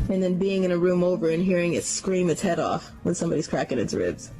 and then being in a room over and hearing it scream its head off when somebody's cracking its ribs.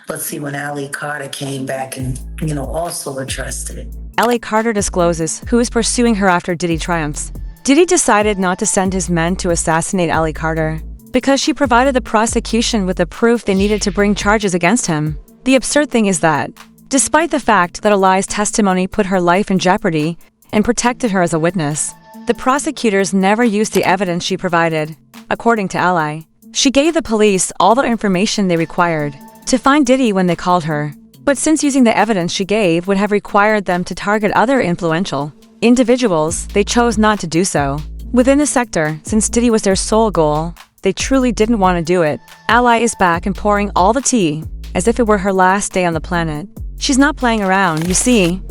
Let's see, when Ali Carter came back and, also addressed it. Ali Carter discloses who is pursuing her after Diddy triumphs. Diddy decided not to send his men to assassinate Ali Carter because she provided the prosecution with the proof they needed to bring charges against him. The absurd thing is that, despite the fact that Ali's testimony put her life in jeopardy and protected her as a witness, the prosecutors never used the evidence she provided. According to Ali, she gave the police all the information they required to find Diddy when they called her. But since using the evidence she gave would have required them to target other influential individuals, they chose not to do so. Within the sector, since Diddy was their sole goal, they truly didn't want to do it. Ali is back and pouring all the tea, as if it were her last day on the planet. She's not playing around, you see.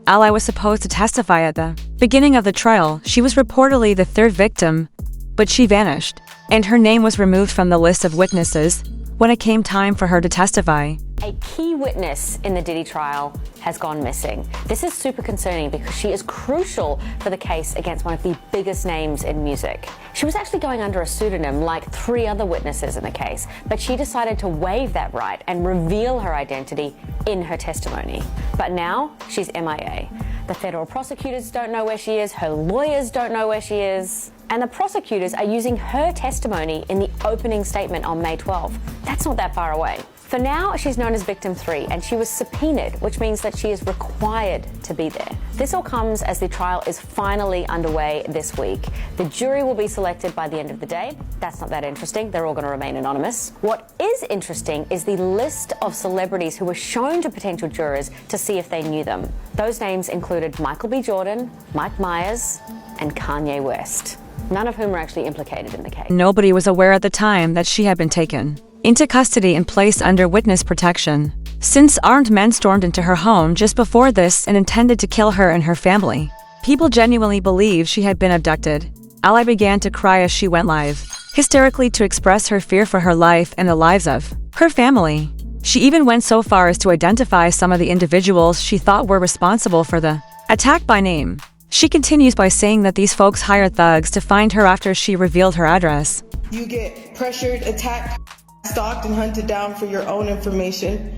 Ali was supposed to testify at the beginning of the trial. She was reportedly the third victim, but she vanished, and her name was removed from the list of witnesses when it came time for her to testify. A key witness in the Diddy trial has gone missing. This is super concerning because she is crucial for the case against one of the biggest names in music. She was actually going under a pseudonym like 3 other witnesses in the case, but she decided to waive that right and reveal her identity in her testimony. But now she's MIA. The federal prosecutors don't know where she is, her lawyers don't know where she is, and the prosecutors are using her testimony in the opening statement on May 12. That's not that far away. For now, she's known as Victim 3, and she was subpoenaed, which means that she is required to be there. This all comes as the trial is finally underway this week. The jury will be selected by the end of the day. That's not that interesting. They're all going to remain anonymous. What is interesting is the list of celebrities who were shown to potential jurors to see if they knew them. Those names included Michael B. Jordan, Mike Myers, and Kanye West, none of whom were actually implicated in the case. Nobody was aware at the time that she had been taken into custody and placed under witness protection, since armed men stormed into her home just before this and intended to kill her and her family. People genuinely believed she had been abducted. Ali began to cry as she went live, hysterically, to express her fear for her life and the lives of her family. She even went so far as to identify some of the individuals she thought were responsible for the attack by name. She continues by saying that these folks hired thugs to find her after she revealed her address. You get pressured, attacked, stalked, and hunted down for your own information.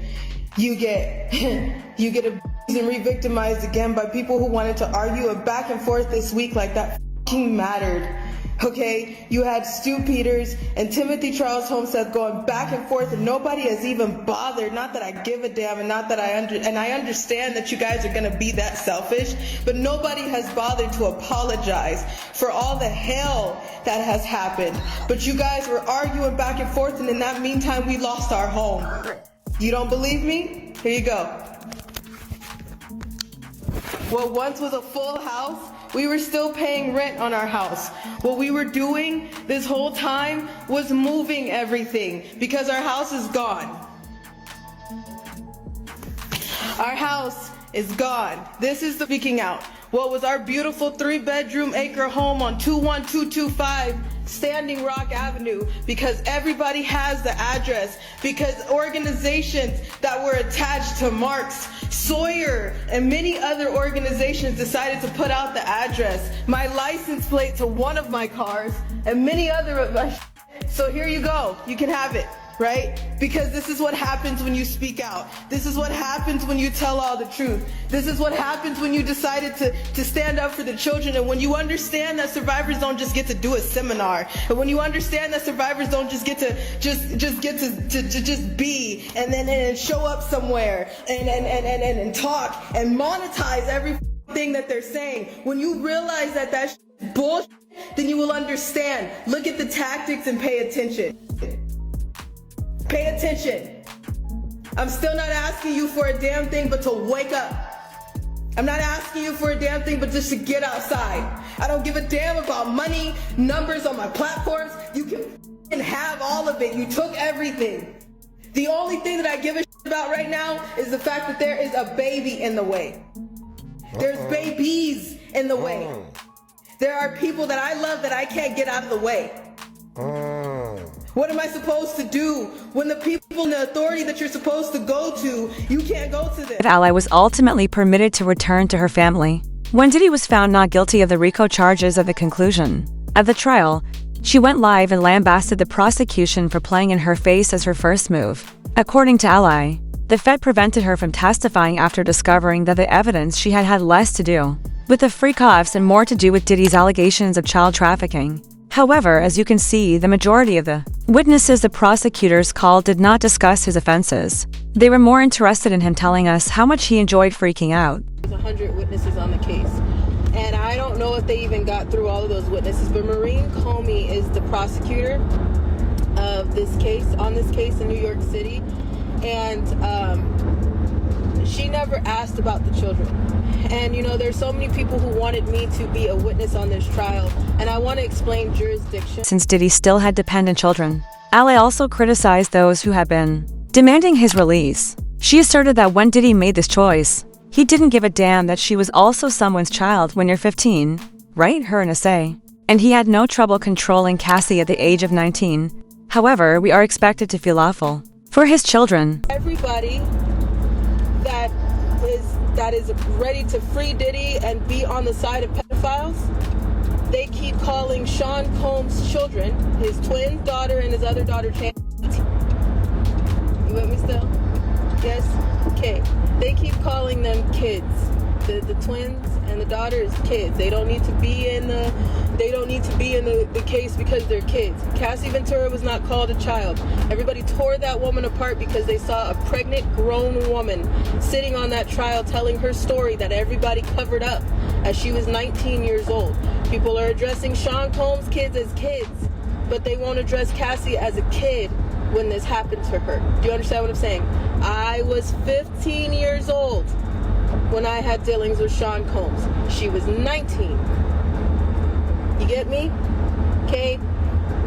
You get abused and re-victimized again by people who wanted to argue a back and forth this week like that f***ing mattered. Okay, you had Stu Peters and Timothy Charles Homestead going back and forth, and nobody has even bothered. Not that I give a damn, and not that I understand that you guys are gonna be that selfish, but nobody has bothered to apologize for all the hell that has happened. But you guys were arguing back and forth, and in that meantime, we lost our home. You don't believe me? Here you go. What once was a full house, we were still paying rent on our house. What we were doing this whole time was moving everything because our house is gone. Our house is gone. This is the speaking out. What was our beautiful 3-bedroom acre home on 21225 Standing Rock Avenue, because everybody has the address, because organizations that were attached to Marx, Sawyer, and many other organizations decided to put out the address, my license plate to one of my cars, and many other of my so here you go, you can have it. Right? Because this is what happens when you speak out. This is what happens when you tell all the truth. This is what happens when you decided to stand up for the children, and when you understand that survivors don't just get to do a seminar, and when you understand that survivors don't just get to just be and then show up somewhere and talk and monetize everything that they're saying. When you realize that that's bullshit, then you will understand. Look at the tactics and pay attention. Pay attention. I'm still not asking you for a damn thing but to wake up. I'm not asking you for a damn thing but just to get outside. I don't give a damn about money, numbers on my platforms. You can have all of it. You took everything. The only thing that I give a shit about right now is the fact that there is a baby in the way. There's babies in the way. There are people that I love that I can't get out of the way. What am I supposed to do when the people in the authority that you're supposed to go to, you can't go to them? Ali was ultimately permitted to return to her family when Diddy was found not guilty of the RICO charges at the conclusion of the trial. She went live and lambasted the prosecution for playing in her face as her first move. According to Ally, the Fed prevented her from testifying after discovering that the evidence she had less to do with the freak-offs and more to do with Diddy's allegations of child trafficking. However, as you can see, the majority of the witnesses the prosecutors called did not discuss his offenses. They were more interested in him telling us how much he enjoyed freaking out. There's 100 witnesses on the case. And I don't know if they even got through all of those witnesses, but Maureen Comey is the prosecutor of this case, on this case in New York City. And she never asked about the children. And you know, there's so many people who wanted me to be a witness on this trial, and I want to explain jurisdiction. Since Diddy still had dependent children, Ally also criticized those who had been demanding his release. She asserted that when Diddy made this choice, he didn't give a damn that she was also someone's child when you're 15, right? Her in a say. And he had no trouble controlling Cassie at the age of 19. However, we are expected to feel awful for his children. Everybody that is ready to free Diddy and be on the side of pedophiles, they keep calling Sean Combs' children, his twin daughter and his other daughter, You with me still? Yes? Okay. They keep calling them kids. The twins and the daughter is kids. They don't need to be in the case because they're kids. Cassie Ventura was not called a child. Everybody tore that woman apart because they saw a pregnant grown woman sitting on that trial telling her story that everybody covered up as she was 19 years old. People are addressing Sean Combs' kids as kids, but they won't address Cassie as a kid when this happened to her. Do you understand what I'm saying? I was 15 years old when I had dealings with Sean Combs. She was 19. You get me? Okay?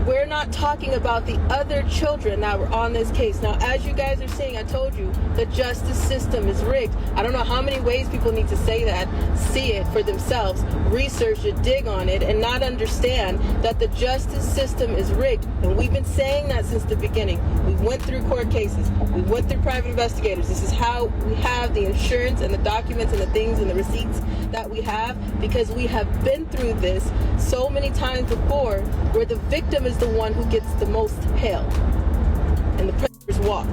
We're not talking about the other children that were on this case. Now, as you guys are seeing, I told you, the justice system is rigged. I don't know how many ways people need to say that, see it for themselves, research it, dig on it, and not understand that the justice system is rigged. And we've been saying that since the beginning. We went through court cases. We went through private investigators. This is how we have the insurance and the documents and the things and the receipts that we have, because we have been through this so many times before, where the victim is the one who gets the most hell and the predators walk.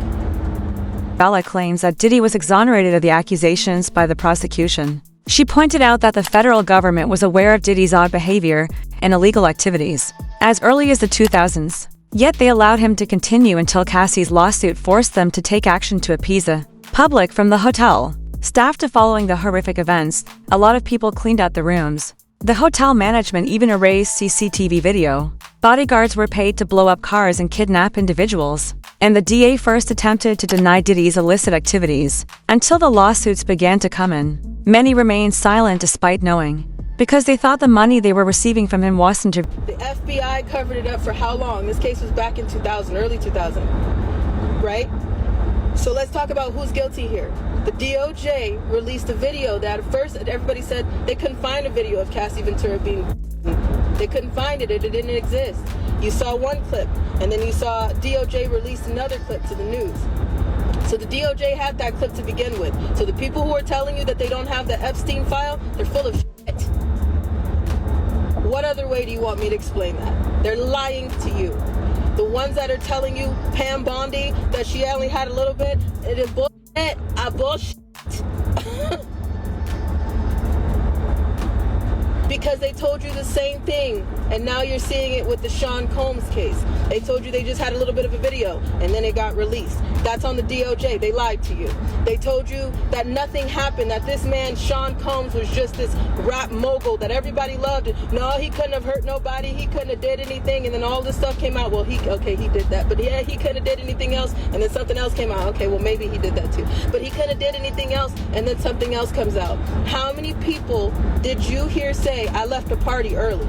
Bella claims that Diddy was exonerated of the accusations by the prosecution. She pointed out that the federal government was aware of Diddy's odd behavior and illegal activities as early as the 2000s, yet they allowed him to continue until Cassie's lawsuit forced them to take action to appease the public from the hotel. Staffed to following the horrific events, a lot of people cleaned out the rooms. The hotel management even erased CCTV video. Bodyguards were paid to blow up cars and kidnap individuals. And the DA first attempted to deny Diddy's illicit activities until the lawsuits began to come in. Many remained silent despite knowing, because they thought the money they were receiving from him wasn't. The FBI covered it up for how long? This case was back in 2000, early 2000, right? So let's talk about who's guilty here. The DOJ released a video that at first everybody said they couldn't find a video of Cassie Ventura being. They couldn't find it. It didn't exist. You saw one clip, and then you saw DOJ release another clip to the news. So the DOJ had that clip to begin with. So the people who are telling you that they don't have the Epstein file, they're full of shit. What other way do you want me to explain that? They're lying to you. The ones that are telling you, Pam Bondi, that she only had a little bit, it is bullshit. I bullshit. Because they told you the same thing, and now you're seeing it with the Sean Combs case. They told you they just had a little bit of a video, and then it got released. That's on the DOJ. They lied to you. They told you that nothing happened, that this man, Sean Combs, was just this rap mogul that everybody loved. No, he couldn't have hurt nobody. He couldn't have did anything, and then all this stuff came out. Well, he did that, but yeah, he couldn't have did anything else, and then something else came out. Okay, well, maybe he did that too. But he couldn't have did anything else, and then something else comes out. How many people did you hear say, I left the party early?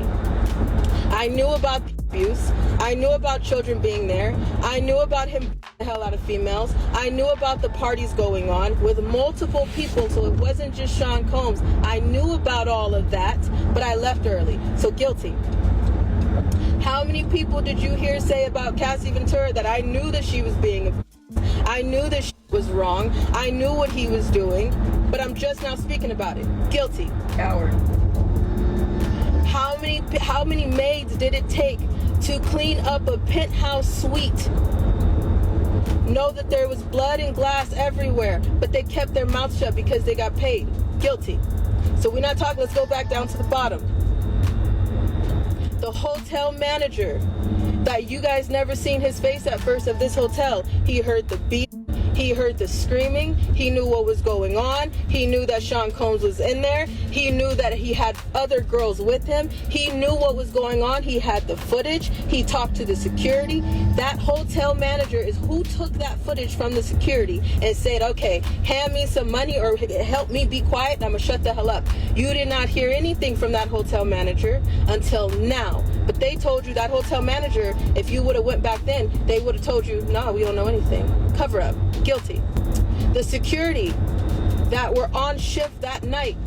I knew about the abuse. I knew about children being there. I knew about him beating the hell out of females. I knew about the parties going on with multiple people, so it wasn't just Sean Combs. I knew about all of that, but I left early. So guilty. How many people did you hear say about Cassie Ventura that I knew that she was being abused? I knew that she was wrong. I knew what he was doing, but I'm just now speaking about it. Guilty. Coward. How many maids did it take to clean up a penthouse suite know that there was blood and glass everywhere, but they kept their mouth shut because they got paid? Guilty. So we're not talking, let's go back down to the bottom. The hotel manager that you guys never seen his face at first of this hotel, he heard the beat, he heard the screaming, he knew what was going on, he knew that Sean Combs was in there, he knew that he had other girls with him, he knew what was going on, he had the footage, he talked to the security. That hotel manager is who took that footage from the security and said, okay, hand me some money or help me be quiet and I'm gonna shut the hell up. You did not hear anything from that hotel manager until now. But they told you, that hotel manager, if you would have went back then, they would have told you, no, we don't know anything. Cover up. Guilty. The security that were on shift that night,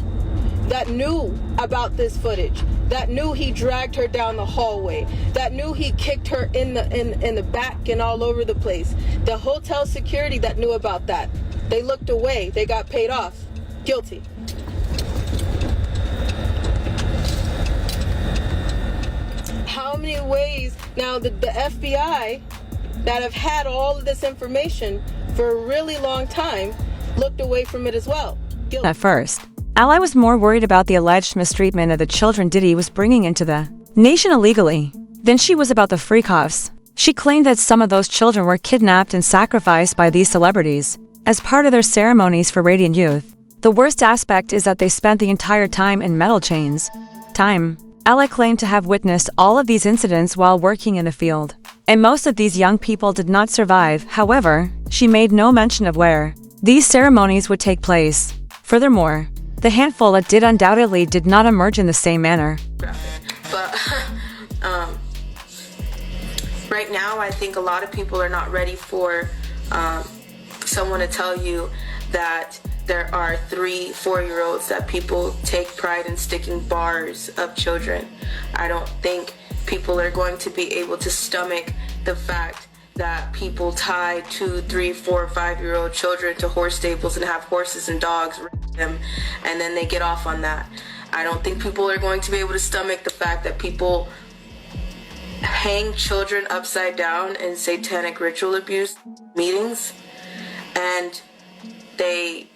that knew about this footage, that knew he dragged her down the hallway, that knew he kicked her in the back and all over the place. The hotel security that knew about that, they looked away, they got paid off. Guilty. How many ways now the FBI that have had all of this information for a really long time looked away from it as well? Guilty. At first, Ally was more worried about the alleged mistreatment of the children Diddy was bringing into the nation illegally than she was about the freak-offs. She claimed that some of those children were kidnapped and sacrificed by these celebrities as part of their ceremonies for Radiant Youth. The worst aspect is that they spent the entire time in metal chains. Ally claimed to have witnessed all of these incidents while working in the field, and most of these young people did not survive. However, she made no mention of where these ceremonies would take place. Furthermore, the handful that did undoubtedly did not emerge in the same manner. But right now, I think a lot of people are not ready for someone to tell you that there are 3-4-year-olds that people take pride in sticking bars up children. I don't think people are going to be able to stomach the fact that people tie 2, 3, 4, 5-year-old children to horse stables and have horses and dogs race them, and then they get off on that. I don't think people are going to be able to stomach the fact that people hang children upside down in satanic ritual abuse meetings, and they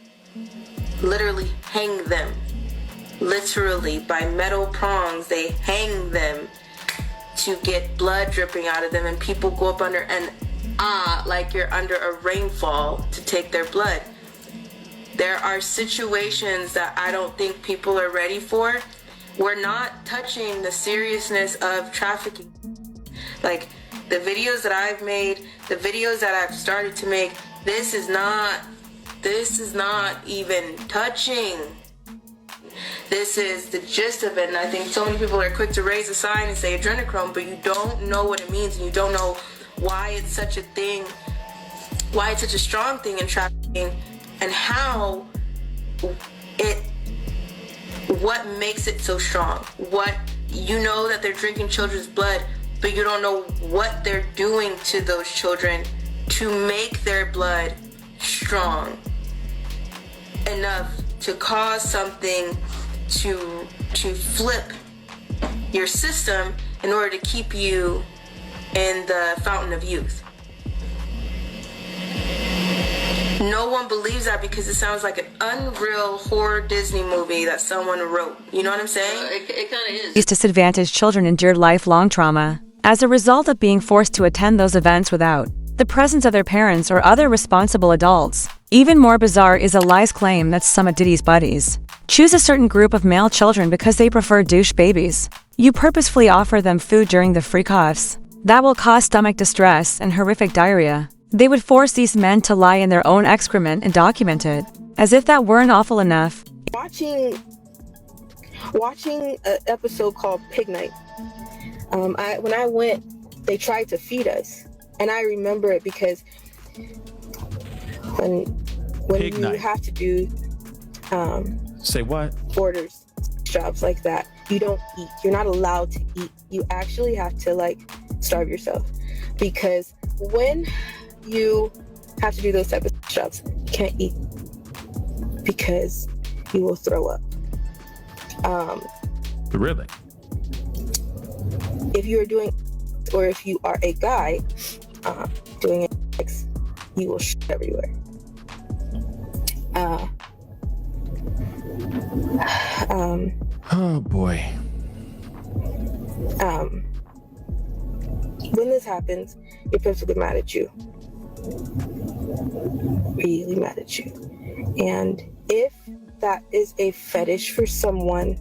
literally hang them. Literally, by metal prongs, they hang them to get blood dripping out of them, and people go up under and like you're under a rainfall to take their blood. There are situations that I don't think people are ready for. We're not touching the seriousness of trafficking. Like the videos that I've made, the videos that I've started to make, this is not even touching. This is the gist of it, and I think so many people are quick to raise a sign and say adrenochrome, but you don't know what it means, and you don't know why it's such a thing, why it's such a strong thing in trafficking, and how what makes it so strong. What, you know that they're drinking children's blood, but you don't know what they're doing to those children to make their blood strong enough to cause something to flip your system in order to keep you in the fountain of youth. No one believes that because it sounds like an unreal horror Disney movie that someone wrote. You know what I'm saying? It kind of is. These disadvantaged children endured lifelong trauma as a result of being forced to attend those events without the presence of their parents or other responsible adults. Even more bizarre is Ally's claim that some of Diddy's buddies choose a certain group of male children because they prefer douche babies. You purposefully offer them food during the freak-offs that will cause stomach distress and horrific diarrhea. They would force these men to lie in their own excrement and document it, as if that weren't awful enough. Watching an episode called Pig Night. When I went, they tried to feed us, and I remember it because when Pig you night. have to do Say what? orders, jobs like that, you don't eat. You're not allowed to eat. You actually have to starve yourself, because when you have to do those type of jobs, you can't eat because you will throw up. Really? If you're doing or if you are a guy doing it, you will shit everywhere. Oh boy. When this happens, your pimps will get mad at you. Really mad at you. And if that is a fetish for someone,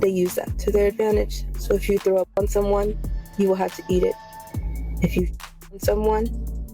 they use that to their advantage. So if you throw up on someone, you will have to eat it. If you on someone,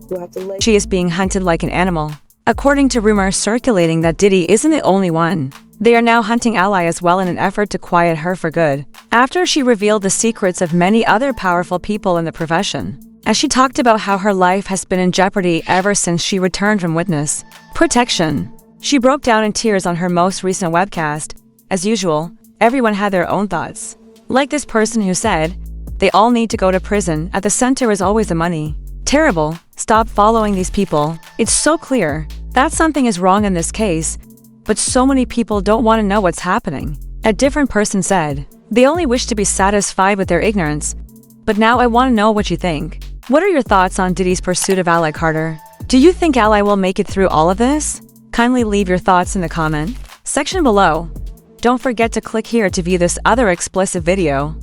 you'll have to lay. She is being hunted like an animal. According to rumors circulating that Diddy isn't the only one. They are now hunting Ally as well in an effort to quiet her for good, after she revealed the secrets of many other powerful people in the profession. As she talked about how her life has been in jeopardy ever since she returned from witness protection. She broke down in tears on her most recent webcast. As usual, everyone had their own thoughts. Like this person who said, "They all need to go to prison. At the center is always the money. Terrible. Stop following these people. It's so clear that something is wrong in this case, but so many people don't want to know what's happening." A different person said, "They only wish to be satisfied with their ignorance. But now I want to know what you think." What are your thoughts on Diddy's pursuit of Ally Carter? Do you think Ally will make it through all of this? Kindly leave your thoughts in the comment section below. Don't forget to click here to view this other explicit video.